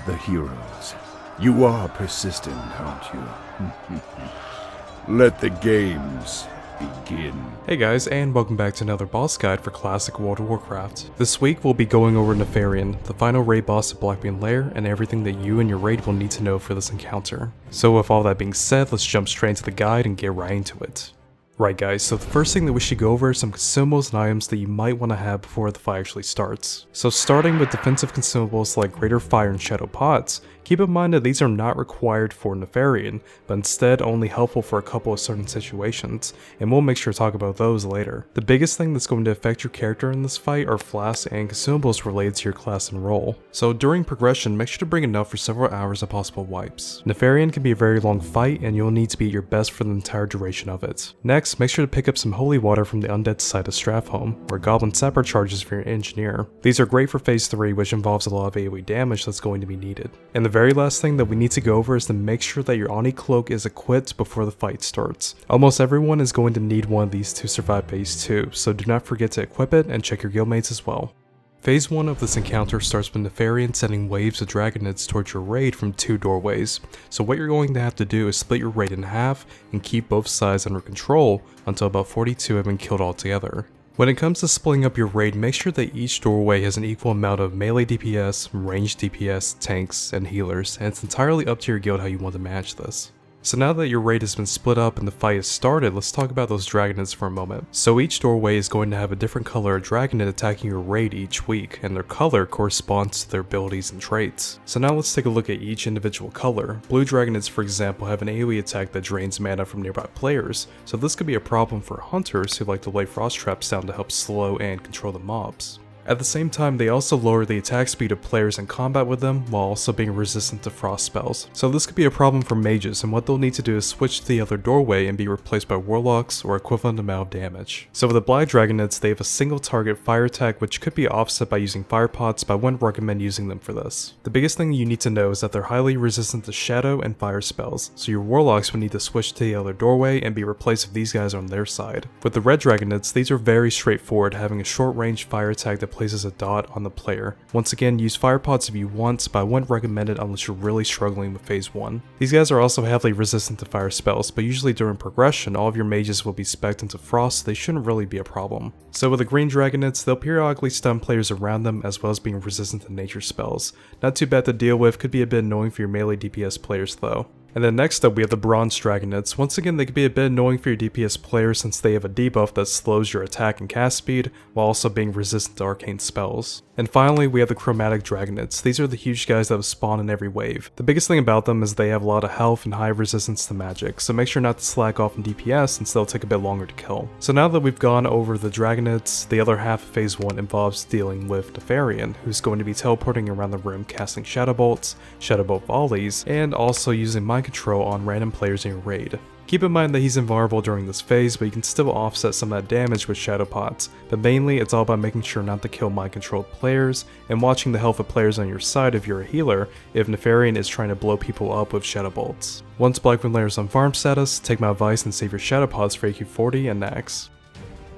the heroes. You are persistent, aren't you? Let the games begin. Hey guys, and welcome back to another boss guide for Classic World of Warcraft. This week we'll be going over Nefarian, the final raid boss of Blackwing Lair, and everything that you and your raid will need to know for this encounter. So with all that being said, let's jump straight into the guide and get right into it. Right guys, so the first thing that we should go over is some consumables and items that you might want to have before the fight actually starts. So starting with defensive consumables like Greater Fire and Shadow Pots, keep in mind that these are not required for Nefarian, but instead only helpful for a couple of certain situations, and we'll make sure to talk about those later. The biggest thing that's going to affect your character in this fight are flasks and consumables related to your class and role. So during progression, make sure to bring enough for several hours of possible wipes. Nefarian can be a very long fight, and you'll need to be at your best for the entire duration of it. Next, make sure to pick up some holy water from the undead site of Strathholm, where Goblin Sapper charges for your engineer. These are great for phase 3, which involves a lot of AoE damage that's going to be needed. And the very last thing that we need to go over is to make sure that your Oni cloak is equipped before the fight starts. Almost everyone is going to need one of these to survive phase 2, so do not forget to equip it and check your guildmates as well. Phase 1 of this encounter starts with Nefarian sending waves of dragonids towards your raid from 2 doorways, so what you're going to have to do is split your raid in half and keep both sides under control until about 42 have been killed altogether. When it comes to splitting up your raid, make sure that each doorway has an equal amount of melee DPS, ranged DPS, tanks, and healers, and it's entirely up to your guild how you want to manage this. So now that your raid has been split up and the fight has started, let's talk about those dragonids for a moment. So each doorway is going to have a different color of dragonid attacking your raid each week, and their color corresponds to their abilities and traits. So now let's take a look at each individual color. Blue dragonids, for example, have an AoE attack that drains mana from nearby players, so this could be a problem for hunters who like to lay frost traps down to help slow and control the mobs. At the same time, they also lower the attack speed of players in combat with them, while also being resistant to frost spells. So this could be a problem for mages, and what they'll need to do is switch to the other doorway and be replaced by warlocks or equivalent amount of damage. So with the black dragonids, they have a single target fire attack which could be offset by using fire pots, but I wouldn't recommend using them for this. The biggest thing you need to know is that they're highly resistant to shadow and fire spells, so your warlocks would need to switch to the other doorway and be replaced if these guys are on their side. With the red dragonids, these are very straightforward, having a short range fire attack that places a dot on the player. Once again, use fire pots if you want, but I wouldn't recommend it unless you're really struggling with phase 1. These guys are also heavily resistant to fire spells, but usually during progression, all of your mages will be spec'd into frost, so they shouldn't really be a problem. So with the green dragonids, they'll periodically stun players around them as well as being resistant to nature spells. Not too bad to deal with, could be a bit annoying for your melee DPS players though. And then next up we have the bronze dragonids. Once again, they can be a bit annoying for your DPS players since they have a debuff that slows your attack and cast speed while also being resistant to arcane spells. And finally we have the chromatic dragonids. These are the huge guys that will spawn in every wave. The biggest thing about them is they have a lot of health and high resistance to magic, so make sure not to slack off in DPS since they'll take a bit longer to kill. So now that we've gone over the dragonids, the other half of phase 1 involves dealing with Nefarian, who's going to be teleporting around the room casting shadow bolts, shadow bolt volleys, and also using mind control on random players in your raid. Keep in mind that he's invulnerable during this phase, but you can still offset some of that damage with shadow pots, but mainly it's all about making sure not to kill mind controlled players and watching the health of players on your side if you're a healer if Nefarian is trying to blow people up with shadow bolts. Once Blackwing Lair is on farm status, take my advice and save your shadow pots for AQ 40 and next.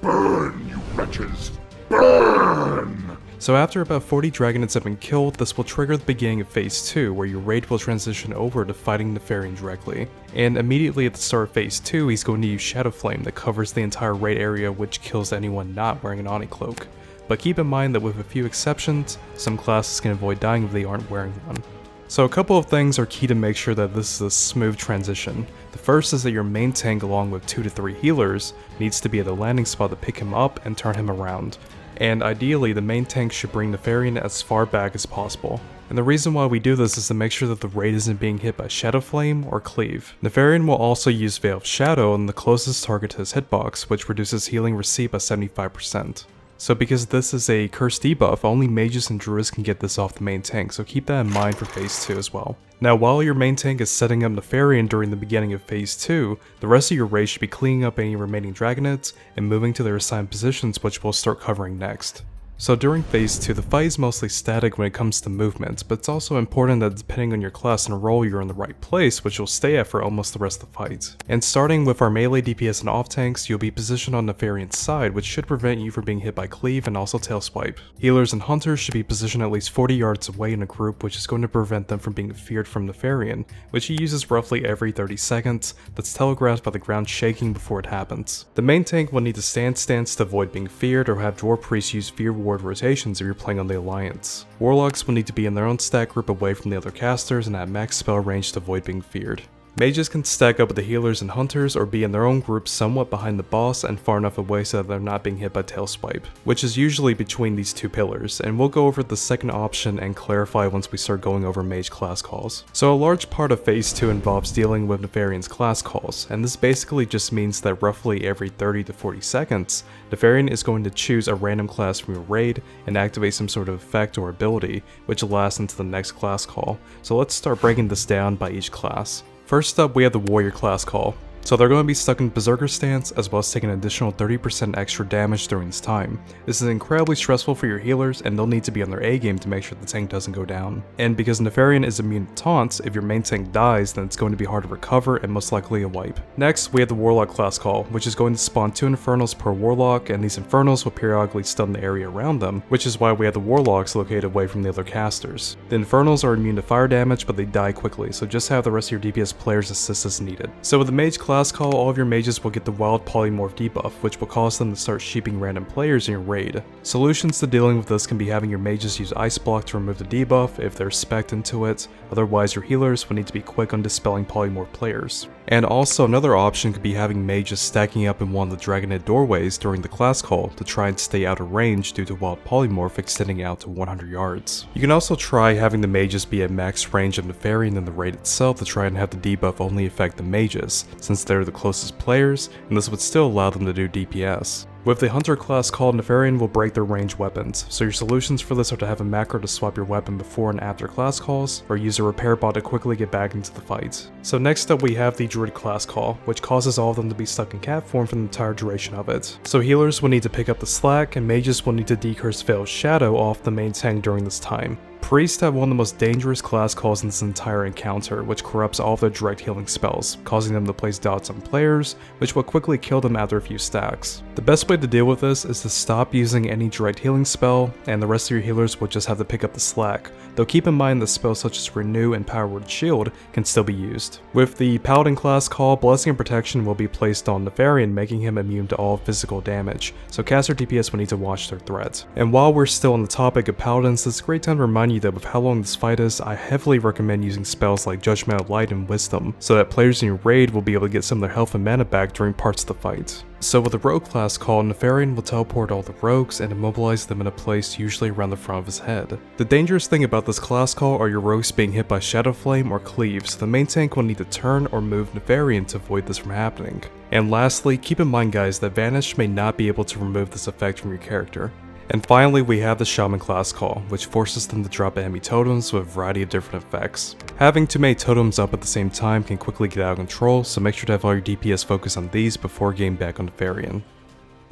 Burn, you wretches! Burn! So after about 40 dragonids have been killed, this will trigger the beginning of phase 2, where your raid will transition over to fighting Nefarian directly. And immediately at the start of phase 2, he's going to use Shadow Flame that covers the entire raid area, which kills anyone not wearing an Oni cloak. But keep in mind that with a few exceptions, some classes can avoid dying if they aren't wearing one. So a couple of things are key to make sure that this is a smooth transition. The first is that your main tank along with 2 to 3 healers needs to be at the landing spot to pick him up and turn him around. And ideally, the main tank should bring Nefarian as far back as possible. And the reason why we do this is to make sure that the raid isn't being hit by Shadow Flame or Cleave. Nefarian will also use Veil of Shadow on the closest target to his hitbox, which reduces healing received by 75%. So because this is a cursed debuff, only mages and druids can get this off the main tank, so keep that in mind for phase 2 as well. Now while your main tank is setting up Nefarian during the beginning of phase 2, the rest of your raid should be cleaning up any remaining dragonids and moving to their assigned positions, which we'll start covering next. So during phase 2, the fight is mostly static when it comes to movement, but it's also important that depending on your class and role you're in the right place, which you'll stay at for almost the rest of the fight. And starting with our melee DPS and off tanks, you'll be positioned on Nefarian's side, which should prevent you from being hit by cleave and also tail swipe. Healers and hunters should be positioned at least 40 yards away in a group, which is going to prevent them from being feared from Nefarian, which he uses roughly every 30 seconds, that's telegraphed by the ground shaking before it happens. The main tank will need to stand stance to avoid being feared, or have Dwarf Priests use fear ward rotations if you're playing on the Alliance. Warlocks will need to be in their own stack group away from the other casters and at max spell range to avoid being feared. Mages can stack up with the healers and hunters or be in their own groups somewhat behind the boss and far enough away so that they're not being hit by tail swipe, which is usually between these two pillars, and we'll go over the second option and clarify once we start going over mage class calls. So a large part of phase 2 involves dealing with Nefarian's class calls, and this basically just means that roughly every 30 to 40 seconds, Nefarian is going to choose a random class from your raid and activate some sort of effect or ability, which lasts into the next class call. So let's start breaking this down by each class. First up, we have the Warrior class call. So they're going to be stuck in Berserker stance, as well as taking an additional 30% extra damage during this time. This is incredibly stressful for your healers, and they'll need to be on their A game to make sure the tank doesn't go down. And because Nefarian is immune to taunts, if your main tank dies, then it's going to be hard to recover and most likely a wipe. Next, we have the Warlock class call, which is going to spawn 2 Infernals per Warlock, and these Infernals will periodically stun the area around them, which is why we have the Warlocks located away from the other casters. The Infernals are immune to fire damage, but they die quickly, so just have the rest of your DPS players assist as needed. So with the Mage class call, all of your mages will get the wild polymorph debuff, which will cause them to start sheeping random players in your raid. Solutions to dealing with this can be having your mages use ice block to remove the debuff if they're spec'd into it, otherwise your healers will need to be quick on dispelling polymorph players. And also another option could be having mages stacking up in one of the Dragonhead doorways during the class call to try and stay out of range due to wild polymorph extending out to 100 yards. You can also try having the mages be at max range of Nefarian in the raid itself to try and have the debuff only affect the mages, since they're the closest players, and this would still allow them to do DPS. With the Hunter class called, Nefarian will break their range weapons, so your solutions for this are to have a macro to swap your weapon before and after class calls, or use a repair bot to quickly get back into the fight. So next up we have the Druid class call, which causes all of them to be stuck in cat form for the entire duration of it. So healers will need to pick up the slack, and mages will need to decurse Veil's Shadow off the main tank during this time. Priests have one of the most dangerous class calls in this entire encounter, which corrupts all of their direct healing spells, causing them to place dots on players, which will quickly kill them after a few stacks. The best way to deal with this is to stop using any direct healing spell, and the rest of your healers will just have to pick up the slack, though keep in mind that spells such as Renew and Power Word Shield can still be used. With the Paladin class call, Blessing and Protection will be placed on Nefarian, making him immune to all physical damage, so caster DPS will need to watch their threat. And while we're still on the topic of Paladins, it's a great time to remind you that with how long this fight is, I heavily recommend using spells like Judgment of Light and Wisdom, so that players in your raid will be able to get some of their health and mana back during parts of the fight. So with the Rogue class call, Nefarian will teleport all the rogues and immobilize them in a place usually around the front of his head. The dangerous thing about this class call are your rogues being hit by Shadow Flame or Cleave, so the main tank will need to turn or move Nefarian to avoid this from happening. And lastly, keep in mind guys that Vanish may not be able to remove this effect from your character. And finally, we have the Shaman class call, which forces them to drop enemy totems with a variety of different effects. Having too many totems up at the same time can quickly get out of control, so make sure to have all your DPS focus on these before getting back on Nefarian.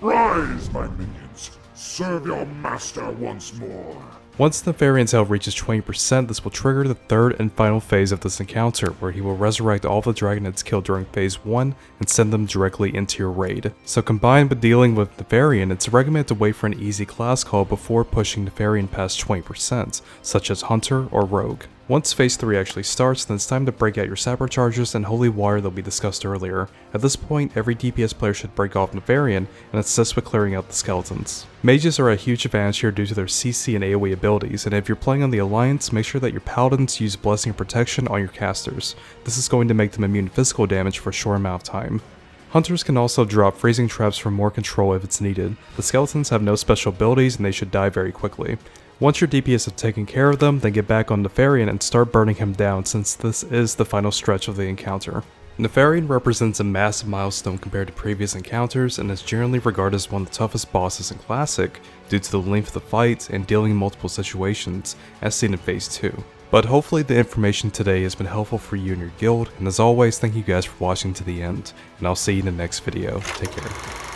Rise, my minions! Serve your master once more! Once Nefarian's health reaches 20%, this will trigger the third and final phase of this encounter, where he will resurrect all of the Dragonheads killed during phase 1 and send them directly into your raid. So combined with dealing with Nefarian, it's recommended to wait for an easy class call before pushing Nefarian past 20%, such as Hunter or Rogue. Once phase 3 actually starts, then it's time to break out your sapper charges and holy water that we discussed earlier. At this point, every DPS player should break off Nefarian and assist with clearing out the skeletons. Mages are a huge advantage here due to their CC and AoE abilities, and if you're playing on the Alliance, make sure that your Paladins use Blessing and Protection on your casters. This is going to make them immune to physical damage for a short amount of time. Hunters can also drop freezing traps for more control if it's needed. The skeletons have no special abilities and they should die very quickly. Once your DPS have taken care of them, then get back on Nefarian and start burning him down, since this is the final stretch of the encounter. Nefarian represents a massive milestone compared to previous encounters and is generally regarded as one of the toughest bosses in Classic due to the length of the fight and dealing in multiple situations, as seen in phase 2. But hopefully the information today has been helpful for you and your guild, and as always, thank you guys for watching to the end, and I'll see you in the next video. Take care.